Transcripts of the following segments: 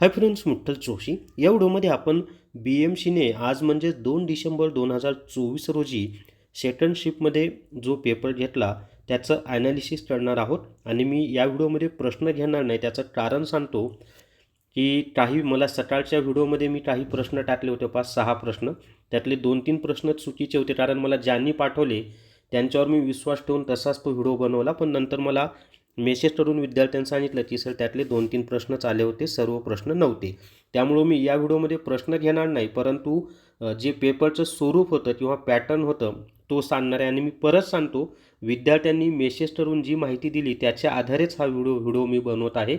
Hi friends, मुठ्ठल Joshi या व्हिडिओमध्ये आपण BMCने आज म्हणजे 2 डिसेंबर 2024 रोजी सेकंड शिफ्टमध्ये जो पेपर घेतला त्याचं ॲनालिसिस करणार आहोत. आणि मी या व्हिडिओमध्ये प्रश्न घेणार नाही, त्याचं कारण सांगतो की काही मला सकाळच्या व्हिडिओमध्ये मी काही प्रश्न टाकले होते, 5-6 प्रश्न. त्यातले 2-3 प्रश्न चुकीचे होते, कारण मला ज्यांनी पाठवले त्यांच्यावर मी विश्वास ठेवून तसाच तो व्हिडिओ बनवला. पण नंतर मला मेसेज करून विद्यार्थ्यांनी सांगितलं की सर त्यातले 2-3 प्रश्नच आले होते, सर्व प्रश्न नव्हते. त्यामुळं मी या व्हिडिओमध्ये प्रश्न घेणार नाही, परंतु जे पेपरचं स्वरूप होतं किंवा पॅटर्न होतं तो सांगणार आहे. आणि मी परत सांगतो, विद्यार्थ्यांनी मेसेज करून जी माहिती दिली त्याच्या आधारेच हा व्हिडिओ मी बनवत आहे.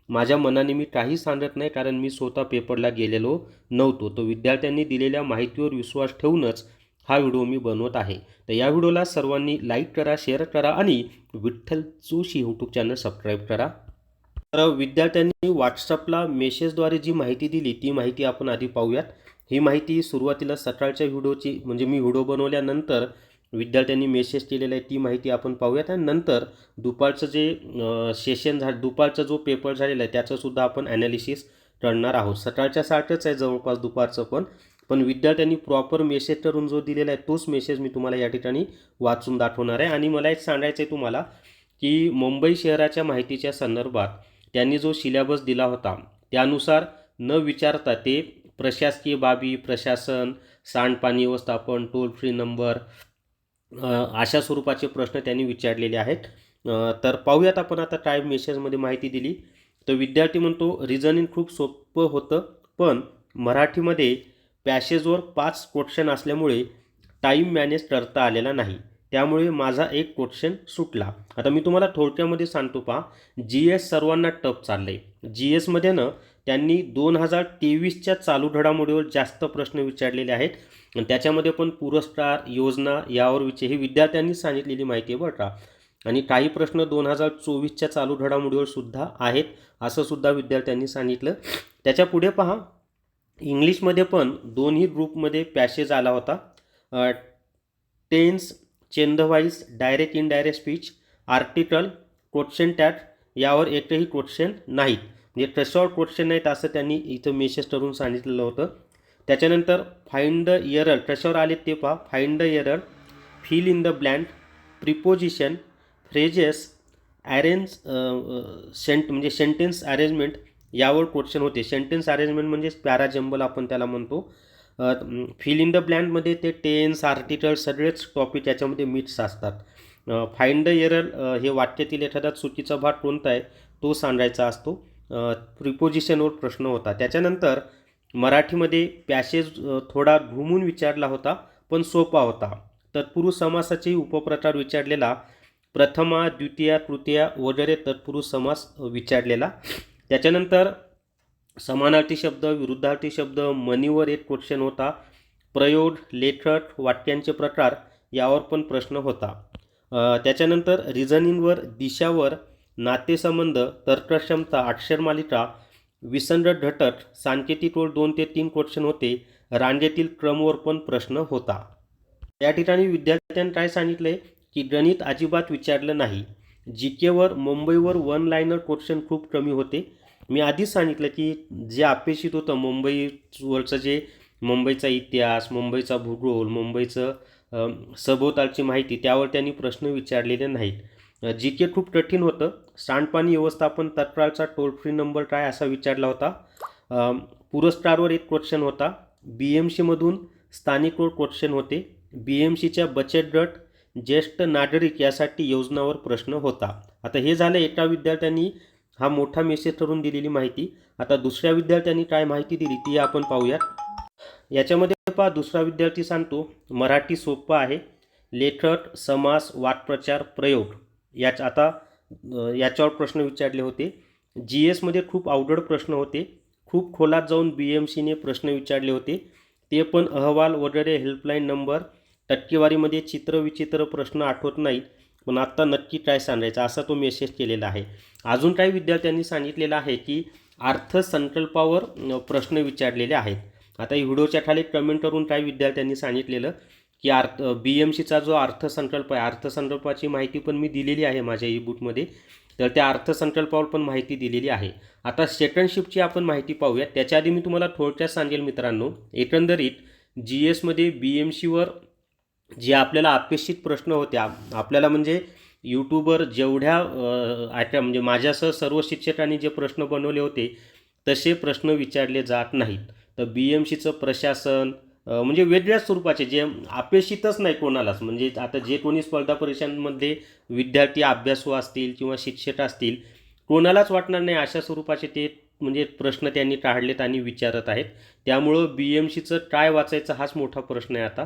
माझ्या मनाने मी काही सांगत नाही, कारण मी स्वतः पेपरला गेलेलो नव्हतो. तो विद्यार्थ्यांनी दिलेल्या माहितीवर विश्वास ठेवूनच हा व्हिडिओ मी बनवत आहे. तर या व्हिडिओला सर्वांनी लाईक करा, शेअर करा आणि Vitthal Joshi YouTube channel subscribe करा. तर विद्यार्थ्यांनी व्हॉट्सअपला मेसेजद्वारे जी माहिती दिली ती माहिती आपण आधी पाहूयात. ही माहिती सुरुवातीला सकाळच्या व्हिडिओची म्हणजे मी व्हिडिओ बनवल्यानंतर विद्यार्थ्यांनी मेसेज केलेला आहे ती माहिती आपण पाहूयात. आणि नंतर दुपारचं जे सेशन दुपारचा जो पेपर झालेला आहे त्याचंसुद्धा आपण ॲनालिसिस करणार आहोत. सकाळच्या सारखंच आहे जवळपास दुपारचं पण विद्यार्थ्यांनी प्रॉपर मेसेज करून जो दिलेला आहे तोच मेसेज मी तुम्हाला या ठिकाणी वाचून दाखवणार आहे. आणि मला एक सांगायचं आहे तुम्हाला की मुंबई शहराच्या माहितीच्या संदर्भात त्यांनी जो सिलेबस दिला होता त्यानुसार न विचारता ते प्रशासकीय बाबी, प्रशासन, सांडपाणी व्यवस्थापन, टोल फ्री नंबर अशा स्वरूपाचे प्रश्न त्यांनी विचारलेले आहेत. तर पाहूयात आपण आता काय मेसेजमध्ये माहिती दिली. तर विद्यार्थी म्हणतो, रिझनिंग खूप सोपं होतं, पण मराठीमध्ये पॅसेजवर 5 क्वेश्चन असल्यामुळे टाईम मॅनेज करता आलेला नाही, त्यामुळे माझा एक क्वेश्चन सुटला. आता मी तुम्हाला थोडक्यामध्ये सांगतो पहा. GS सर्वांना टफ चाललं आहे. GSमध्ये ना त्यांनी 2023च्या चालू घडामोडीवर जास्त प्रश्न विचारलेले आहेत आणि त्याच्यामध्ये पण पुरस्कार योजना यावर हे विद्यार्थ्यांनी सांगितलेली माहिती आहे बरं का. आणि काही प्रश्न 2024च्या चालू घडामोडीवर सुद्धा आहेत असं सुद्धा विद्यार्थ्यांनी सांगितलं. त्याच्या पुढे पहा, इंग्लिशमध्ये पण दोन्ही ग्रुपमध्ये पॅसेज आला होता. Tense, change the voice, direct indirect speech, article, question tag यावर एकही क्वेश्चन नाहीत, म्हणजे कशावर क्वेश्चन नाहीत असं त्यांनी इथं मेसेज करून सांगितलेलं होतं. त्याच्यानंतर फाइंड द एरर कशावर आले ते पहा. Find the error, fill in the blank, preposition, phrases, arrange म्हणजे सेंटेन्स अरेंजमेंट यावर क्वेश्चन होते. सेंटेन्स अरेंजमेंट म्हणजे पॅराजंबल आपण त्याला म्हणतो. फिल इन द ब्लँकमध्ये ते टेन्स, आर्टिकल सगळेच टॉपिक याच्यामध्ये मिक्स असतात. फाइंड द एरर हे वाक्यातील एखादा चुकीचा भाग कोणता आहे तो सांगायचा असतो. प्रिपोजिशनवर प्रश्न होता. त्याच्यानंतर मराठीमध्ये पॅसेज थोडा घुमून विचारला होता पण सोपा होता. तत्पुरुष समासाचे उपप्रकार विचारलेला, प्रथमा, द्वितीया, तृतीया वगैरे तत्पुरुष समास विचारलेला. त्याच्यानंतर समानार्थी शब्द, विरुद्धार्थी शब्द, मनीवर एक क्वेश्चन होता. प्रयोग, लेखक, वाक्यांचे प्रकार यावर पण प्रश्न होता. त्याच्यानंतर रिझनिंगवर दिशावर, नातेसंबंध, तर्कक्षमता, अक्षरमालिका, विसंगत घटक, सांकेतिकवर 2 ते 3 क्वेश्चन होते. रांगेतील क्रमवर पण प्रश्न होता. या ठिकाणी विद्यार्थ्यांनी काय सांगितलं आहे की गणित अजिबात विचारलं नाही. GKवर, मुंबईवर 1 लाईनर क्वेश्चन खूप कमी होते. मी आधीच सांगितलं की जे अपेक्षित होतं मुंबईवरचं, जे मुंबईचा इतिहास, मुंबईचा भूगोल, मुंबईचं सभोवतालची माहिती त्यावर त्यांनी प्रश्न विचारलेले नाहीत. GK खूप कठीण होतं. सांडपाणी व्यवस्थापन, तत्काळचा टोल फ्री नंबर काय असा विचारला होता. पुरस्कारवर एक क्वेश्चन होता. BMCमधून स्थानिकवर क्वेश्चन होते. BMCच्या बचत गट, ज्येष्ठ नागरिक यासाठी योजनावर प्रश्न होता. आता हे झालं एका विद्यार्थ्यांनी हा मोठा मेसेज करून दिलेली माहिती. आता दुसऱ्या विद्यार्थ्यांनी काय माहिती दिली ती आपण पाहूयात. याच्यामध्ये पहा, दुसरा विद्यार्थी सांगतो, मराठी सोपं आहे. लेखक, समास, वाक्प्रचार, प्रयोग याच्यावर प्रश्न विचारले होते. GSमध्ये खूप अवघड प्रश्न होते. खूप खोलात जाऊन BMCने प्रश्न विचारले होते, ते पण अहवाल वगैरे, हेल्पलाईन नंबर, टक्केवारीमध्ये चित्रविचित्र प्रश्न आठवत नाहीत, पण आत्ता नक्की काय सांगायचं असा तो मेसेज केलेला आहे. अजून काही विद्यार्थ्यांनी सांगितलेलं आहे की अर्थसंकल्पावर प्रश्न विचारलेले आहेत. आता ही व्हिडिओच्या खाली कमेंट करून काही विद्यार्थ्यांनी सांगितलेलं की BMCचा जो अर्थसंकल्प आहे, अर्थसंकल्पाची माहिती पण मी दिलेली आहे माझ्या ई बुकमध्ये. तर त्या अर्थसंकल्पावर पण माहिती दिलेली आहे. आता सेकंड शिफ्टची आपण माहिती पाहूया. त्याच्या आधी मी तुम्हाला थोडक्यात सांगेल मित्रांनो, एकंदरीत GSमध्ये BMCवर जे आपल्याला अपेक्षित प्रश्न होत्या, आपल्याला म्हणजे यूट्यूबवर जेवढ्या म्हणजे माझ्यासह सर्व शिक्षकांनी जे प्रश्न बनवले होते तसे प्रश्न विचारले जात नाहीत. तर BMCचं प्रशासन म्हणजे वेगळ्याच स्वरूपाचे जे अपेक्षितच नाही कोणालाच, म्हणजे आता जे कोणी स्पर्धा परीक्षांमध्ये विद्यार्थी अभ्यासू असतील किंवा शिक्षक असतील, कोणालाच वाटणार नाही अशा स्वरूपाचे ते म्हणजे प्रश्न त्यांनी काढलेत आणि विचारत आहेत. त्यामुळं BMCचं काय वाचायचं हाच मोठा प्रश्न आहे आता.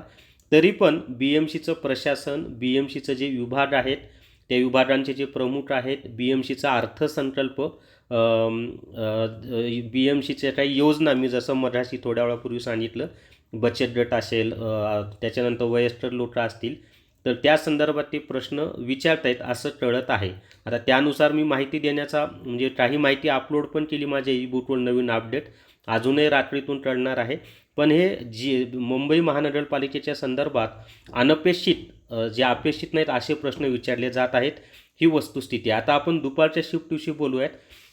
तरी पण BMCचं प्रशासन, BMCचं जे विभाग आहेत, त्या विभागांचे जे प्रमुख आहेत, BMCचा अर्थसंकल्प, BMCच्या काही योजना, मी जसं मगाशी थोड्या वेळापूर्वी सांगितलं, बचत गट असेल, त्याच्यानंतर वयस्कर लोक असतील, तर त्या संदर्भात ते प्रश्न विचारतायत असं कळत आहे. आता त्यानुसार मी माहिती देण्याचा म्हणजे काही माहिती अपलोड पण केली माझ्या ई-बुकवर, नवीन अपडेट अजूनही रात्रीतून कळणार आहे. पण हे मुंबई महानगरपालिकेच्या संदर्भात अनपेक्षित जे अपेक्षित नाहीत असे प्रश्न विचारले जात आहेत, ही वस्तुस्थिती आहे. आता आपण दुपारच्या शिफ्टविषयी बोलूयात.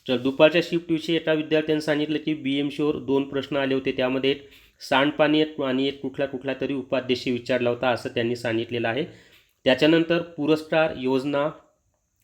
तर दुपारच्या शिफ्टविषयी एका विद्यार्थ्याने सांगितलं की BMCवर 2 प्रश्न आले होते, त्यामध्ये एक सांडपाणी आणि एक कुठला तरी उपादेशी विचारला होता असं त्यांनी सांगितलेलं आहे. त्याच्यानंतर पुरस्कार योजना,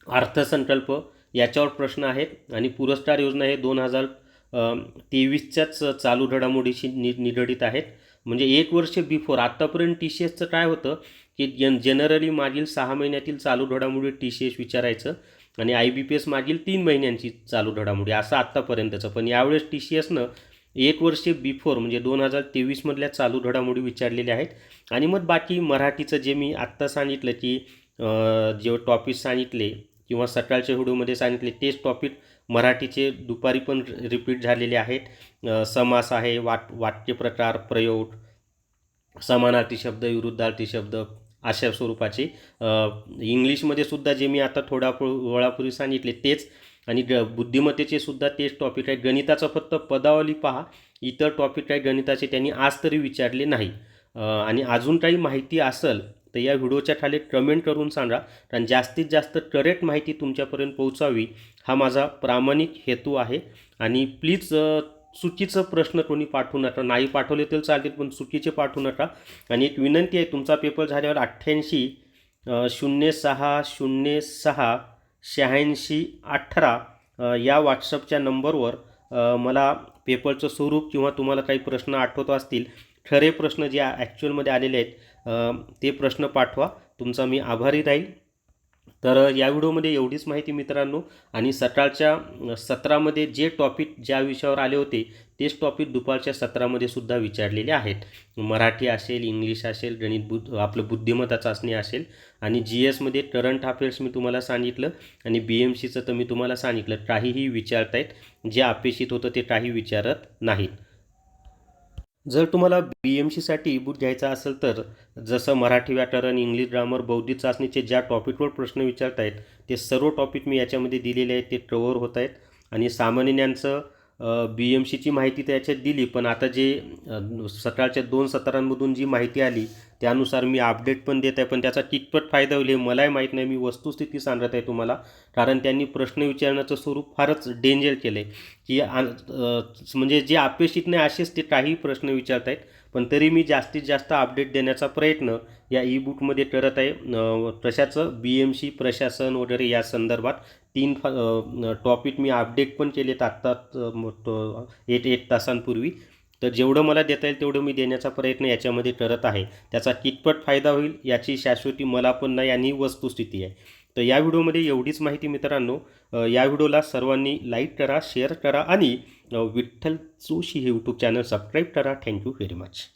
अर्थसंकल्प याच्यावर प्रश्न आहेत आणि पुरस्कार योजना हे 2023च्याच चालू घडामोडीशी निगडीत आहेत. म्हणजे 1 वर्ष बिफोर आत्तापर्यंत TCSचं काय होतं की जनरली मागील 6 महिन्यातील चालू घडामोडी TCS विचारायचं आणि IBPS मागील 3 महिन्यांची चालू घडामोडी असं आत्तापर्यंतचं. पण यावेळेस TCSनं 1 वर्ष बिफोर म्हणजे 2023मधल्या चालू घडामोडी विचारलेल्या आहेत. आणि मग बाकी मराठीचं जे मी आत्ता सांगितलं की जे टॉपिक सांगितले किंवा सकाळच्या व्हिडिओमध्ये सांगितले तेच टॉपिक मराठीचे दुपारी पण रिपीट झालेले आहेत. समास आहे, वाक्यप्रकार, प्रयोग, समानार्थी शब्द, विरुद्धार्थी शब्द अशा स्वरूपाचे. इंग्लिशमध्ये सुद्धा जे मी आता थोड्या वेळापूर्वी सांगितले तेच, आणि बुद्धिमत्तेचे सुद्धा तेच टॉपिक आहे. गणिताचं फक्त पदावली पहा, इतर टॉपिक काही गणिताचे त्यांनी आज तरी विचारले नाही. आणि अजून काही माहिती असेल तर या व्हिडिओच्या खाली कमेंट करून सांगा, कारण जास्तीत जास्त करेक्ट माहिती तुमच्यापर्यंत पोहोचावी हा माझा प्रामाणिक हेतू आहे. आणि प्लीज चुकीचं प्रश्न कोणी पाठवू नका, नाही पाठवले तर चालतील पण चुकीचे पाठवू नका. आणि एक विनंती आहे, तुमचा पेपर झाल्यावर 88 06 06 86 18 या व्हॉट्सअपच्या नंबरवर मला पेपरचं स्वरूप किंवा तुम्हाला काही प्रश्न आठवत असतील, खरे प्रश्न जे ॲक्च्युअलमध्ये आलेले आहेत ते प्रश्न पाठवा. तुमचा मी आभारी राहील. तर या व्हिडिओमध्ये एवढीच माहिती मित्रांनो. आणि सकाळच्या सत्रामध्ये जे टॉपिक ज्या विषयावर आले होते तेच टॉपिक दुपारच्या सत्रामध्ये सुद्धा विचारलेले आहेत. मराठी असेल, इंग्लिश असेल, गणित आपलं बुद्धिमत्ता चाचणी असेल, आणि GSमध्ये करंट अफेअर्स मी तुम्हाला सांगितलं, आणि BMCचं तर मी तुम्हाला सांगितलं. काहीही विचारतायत, जे अपेक्षित होतं ते काही विचारत नाहीत. जर तुम्हाला BMCसाठी ई-बुक घ्यायचा असेल तर जसं मराठी व्याकरण, इंग्लिश ग्रामर, बौद्धिक चाचणीचे ज्या टॉपिकवर प्रश्न विचारत आहेत ते सर्व टॉपिक मी याच्यामध्ये दिलेले आहेत, ते कव्हर होत आहेत. आणि सामान्य ज्ञानचं BMCची माहिती त्याच्यात दिली, पण आता जे सकाळच्या 2 सत्रांमधून जी माहिती आली त्यानुसार मी अपडेट पण देत आहे, पण त्याचा कितपत फायदा होईल हे मलाही माहीत नाही. मी वस्तुस्थिती सांगत आहे तुम्हाला, कारण त्यांनी प्रश्न विचारण्याचं स्वरूप फारच डेंजर केलं आहे की म्हणजे जे अपेक्षित नाही असेच ते काही प्रश्न विचारत आहेत. पण तरी मी जास्तीत जास्त अपडेट देण्याचा प्रयत्न या ई-बुकमध्ये करत आहे. कशाचं BMC, प्रशासन वगैरे या संदर्भात 3 टॉपिक मी अपडेट पण केलेत आत्ता 1 तासांपूर्वी. तर जेवढं मला देता येईल तेवढं मी देण्याचा प्रयत्न याच्यामध्ये करत आहे. त्याचा कितपत फायदा होईल याची शाश्वती मला पण नाही, आणि वस्तुस्थिती आहे. तर या व्हिडिओमध्ये एवढीच माहिती मित्रांनो. या व्हिडिओला सर्वांनी लाईक करा, शेअर करा, आणि विठ्ठल जोशी हे यूट्यूब चॅनल सबस्क्राईब करा. Thank you very much.